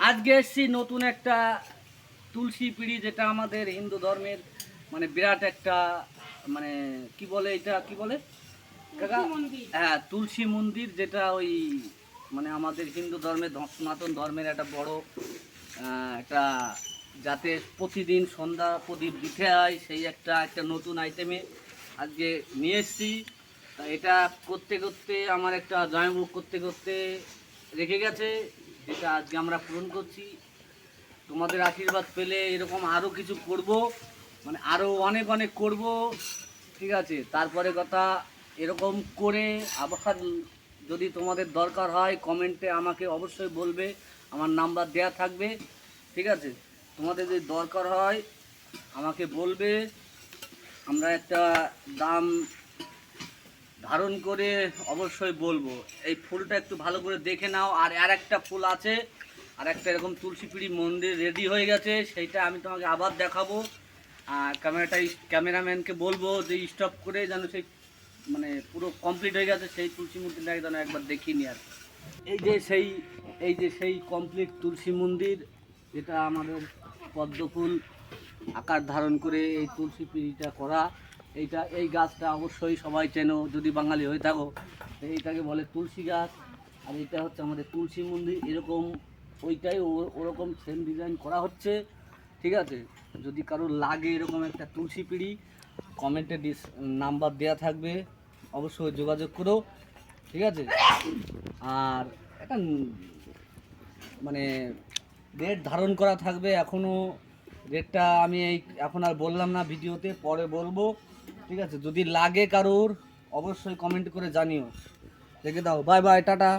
আজকে এসেছি নতুন একটা তুলসী পিড়ি, যেটা আমাদের হিন্দু ধর্মের মানে বিরাট একটা মানে কি বলে, এটা কি বলে কাকা? হ্যাঁ, তুলসী মন্দির, যেটা ওই মানে আমাদের হিন্দু ধর্মের সনাতন ধর্মের একটা বড় একটা, যাতে প্রতিদিন সন্ধ্যা প্রদীপ দিতে হয়, সেই একটা একটা নতুন আইটেমে আজকে নিয়ে এসেছি। তা এটা করতে করতে আমার একটা জয়মুখ করতে করতে রেখে গেছে, যেটা আজকে আমরা পূরণ করছি। তোমাদের আশীর্বাদ পেলে এরকম আরও কিছু করব, মানে আরও অনেক অনেক করব, ঠিক আছে? তারপরে কথা, এরকম করে আবার যদি তোমাদের দরকার হয় কমেন্টে আমাকে অবশ্যই বলবে, আমার নাম্বার দেয়া থাকবে, ঠিক আছে? তোমাদের যদি দরকার হয় আমাকে বলবে, আমরা একটা দাম ধারণ করে অবশ্যই বলবো। এই ফুলটা একটু ভালো করে দেখে নাও। আর একটা ফুল আছে, আর একটা এরকম তুলসী পিড়ি মন্দির রেডি হয়ে গেছে, সেইটা আমি তোমাকে আবার দেখাবো। আর ক্যামেরাম্যানকে বলবো যে স্টপ করে যেন সেই মানে পুরো কমপ্লিট হয়ে গেছে সেই তুলসী মন্দিরটাকে যেন একবার দেখিয়ে নিই। আর এই যে সেই কমপ্লিট তুলসী মন্দির, যেটা আমাদের পদ্মফুল আকার ধারণ করে এই তুলসী পিড়িটা করা। এই গাছটা অবশ্যই সবাই চেনো, যদি বাঙালি হয়ে থাকো। এইটাকে বলে তুলসী গাছ। আর এটা হচ্ছে আমাদের তুলসী মন্দির, এরকম ওইটাই ওরকম সেম ডিজাইন করা হচ্ছে, ঠিক আছে? যদি কারোর লাগে এরকম একটা তুলসী পিড়ি, কমেন্টে নাম্বার দেওয়া থাকবে, অবশ্যই যোগাযোগ করো, ঠিক আছে? আর একটা মানে রেট ধারণ করা থাকবে এখনও। রেটটা আমি এখন আর বললাম না, ভিডিওতে পরে বলবো, ঠিক আছে? যদি লাগে কারোর অবশ্যই কমেন্ট করে জানিও। রেখে দাও, বাই বাই, টাটা।